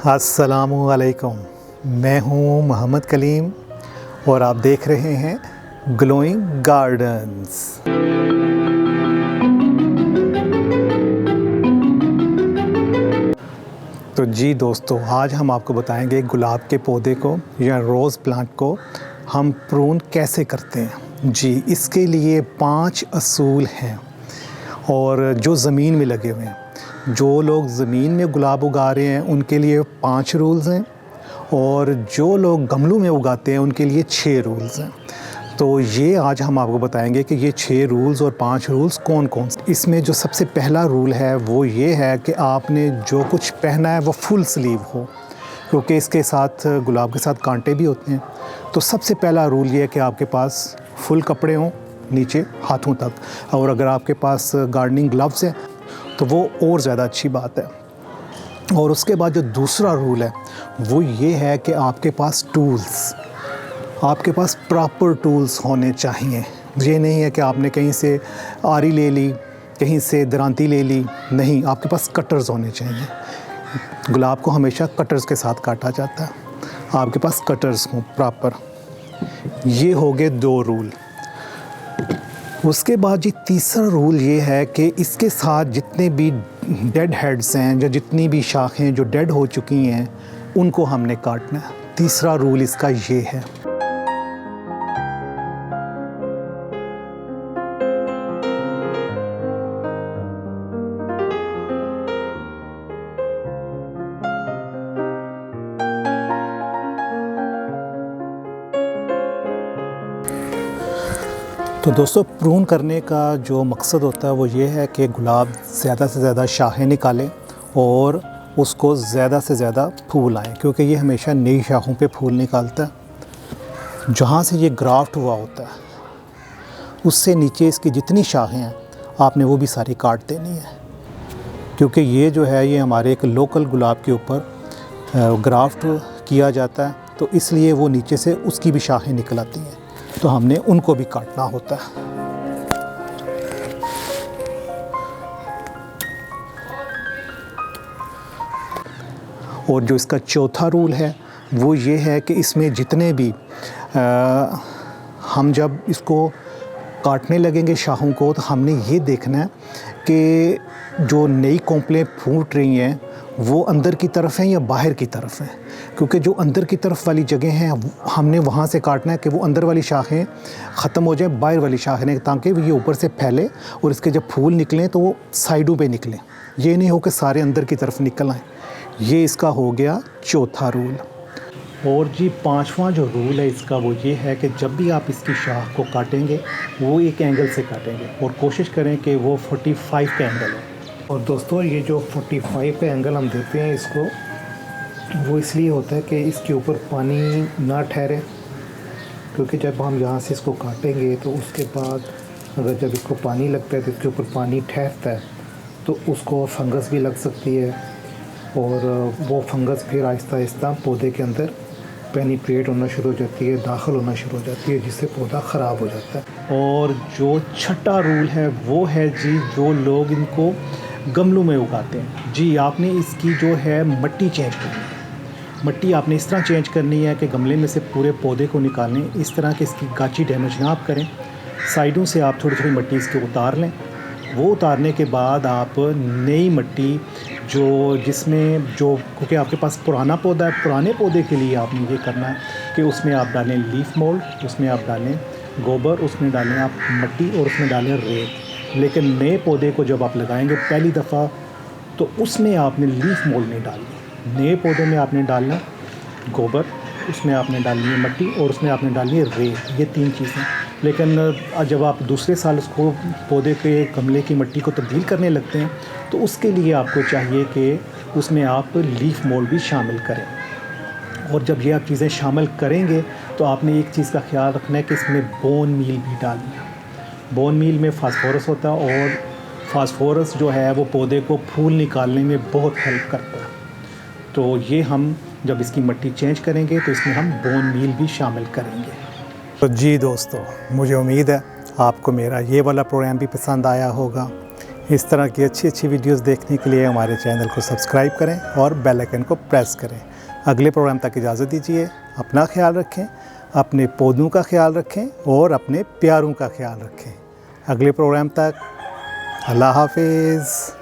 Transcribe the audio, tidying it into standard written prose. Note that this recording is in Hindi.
अस्सलामुअलैकुम। मैं हूँ मोहम्मद कलीम और आप देख रहे हैं ग्लोइंग गार्डन्स। तो जी दोस्तों, आज हम आपको बताएंगे गुलाब के पौधे को या रोज़ प्लांट को हम प्रून कैसे करते हैं। जी, इसके लिए 5 असूल हैं और जो ज़मीन में लगे हुए हैं, जो लोग ज़मीन में गुलाब उगा रहे हैं उनके लिए 5 रूल्स हैं और जो लोग गमलों में उगाते हैं उनके लिए 6 रूल्स हैं। तो ये आज हम आपको बताएंगे कि ये 6 रूल्स और 5 रूल्स कौन कौन से। इसमें जो सबसे पहला रूल है वो ये है कि आपने जो कुछ पहना है वो फुल स्लीव हो, क्योंकि इसके साथ गुलाब के साथ कांटे भी होते हैं। तो सबसे पहला रूल ये है कि आपके पास फुल कपड़े हों नीचे हाथों तक, और अगर आपके पास गार्डनिंग ग्लव्स हैं तो वो और ज़्यादा अच्छी बात है। और उसके बाद जो दूसरा रूल है वो ये है कि आपके पास प्रॉपर टूल्स होने चाहिए। ये नहीं है कि आपने कहीं से आरी ले ली, कहीं से दरांती ले ली, नहीं, आपके पास कटर्स होने चाहिए। गुलाब को हमेशा कटर्स के साथ काटा जाता है, आपके पास कटर्स हों प्रॉपर। ये हो गए 2 रूल। उसके बाद जी तीसरा रूल ये है कि इसके साथ जितने भी डेड हेड्स हैं या जितनी भी शाखें जो डेड हो चुकी हैं उनको हमने काटना है। तीसरा रूल इसका ये है। तो दोस्तों, प्रून करने का जो मकसद होता है वो ये है कि गुलाब ज़्यादा से ज़्यादा शाखें निकाले और उसको ज़्यादा से ज़्यादा फूल आएँ, क्योंकि ये हमेशा नई शाखों पे फूल निकालता है। जहाँ से ये ग्राफ्ट हुआ होता है उससे नीचे इसकी जितनी शाखें हैं आपने वो भी सारी काट देनी है, क्योंकि ये जो है ये हमारे एक लोकल गुलाब के ऊपर ग्राफ्ट किया जाता है, तो इसलिए वो नीचे से उसकी भी शाखें निकल आती हैं, तो हमने उनको भी काटना होता है। और जो इसका चौथा रूल है वो ये है कि इसमें जितने भी हम जब इसको काटने लगेंगे शाखों को, तो हमने ये देखना है कि जो नई कोंपलें फूट रही हैं वो अंदर की तरफ हैं या बाहर की तरफ हैं, क्योंकि जो अंदर की तरफ वाली जगह हैं हमने वहाँ से काटना है कि वो अंदर वाली शाखें ख़त्म हो जाए, बाहर वाली शाखें, ताकि ये ऊपर से फैले और इसके जब फूल निकलें तो वो साइडों पे निकलें। ये नहीं हो कि सारे अंदर की तरफ निकल आएँ। ये इसका हो गया चौथा रूल। और जी 5वां जो रूल है इसका वो ये है कि जब भी आप इसकी शाख को काटेंगे वो एक एंगल से काटेंगे और कोशिश करें कि वो 45 का एंगल हो। और दोस्तों, ये जो 45 का एंगल हम देते हैं इसको, वो इसलिए होता है कि इसके ऊपर पानी ना ठहरे, क्योंकि जब हम यहाँ से इसको काटेंगे तो उसके बाद अगर जब इसको पानी लगता है तो इसके ऊपर पानी ठहरता है तो उसको फंगस भी लग सकती है, और वो फंगस फिर आहिस्ता आहिस्ता पौधे के अंदर पेनिट्रेट होना शुरू हो जाती है, दाखिल होना शुरू हो जाती है, जिससे पौधा ख़राब हो जाता है। और जो छठा रूल है वो है जी, जो लोग इनको गमलों में उगाते हैं, जी आपने इसकी जो है मट्टी चेंज करनी है। मट्टी आपने इस तरह चेंज करनी है कि गमले में से पूरे पौधे को निकालें, इस तरह कि इसकी गाची डैमेज ना आप करें। साइडों से आप थोड़ी थोड़ी मट्टी इसके उतार लें। वो उतारने के बाद आप नई मट्टी जिसमें क्योंकि आपके पास पुराना पौधा है, पुराने पौधे के लिए आपने ये करना है कि उसमें आप डालें लीफ मोल्ड, उसमें आप डालें गोबर, उसमें डालें आप मट्टी और उसमें डालें रेत। लेकिन नए पौधे को जब आप लगाएंगे पहली दफ़ा तो उसमें आपने लीफ मोल्ड नहीं डालनी। नए पौधे में आपने डालना गोबर, उसमें आपने डालनी है मट्टी और उसमें आपने डालनी है रेत। ये 3 चीज़ें। लेकिन जब आप दूसरे साल उसको पौधे के गमले की मट्टी को तब्दील करने लगते हैं तो उसके लिए आपको चाहिए कि उसमें आप लीफ मोल्ड भी शामिल करें। और जब ये आप चीज़ें शामिल करेंगे तो आपने एक चीज़ का ख्याल रखना है कि इसमें बोन मील भी डालना है। बोन मील में फास्फोरस होता है और फास्फोरस जो है वो पौधे को फूल निकालने में बहुत हेल्प करता है। तो ये हम जब इसकी मट्टी चेंज करेंगे तो इसमें हम बोन मील भी शामिल करेंगे। तो जी दोस्तों, मुझे उम्मीद है आपको मेरा ये वाला प्रोग्राम भी पसंद आया होगा। इस तरह की अच्छी अच्छी वीडियोस देखने के लिए हमारे चैनल को सब्सक्राइब करें और बेल आइकन को प्रेस करें। अगले प्रोग्राम तक इजाज़त दीजिए। अपना ख्याल रखें, अपने पौधों का ख्याल रखें और अपने प्यारों का ख्याल रखें। अगले प्रोग्राम तक अल्लाह हाफिज़।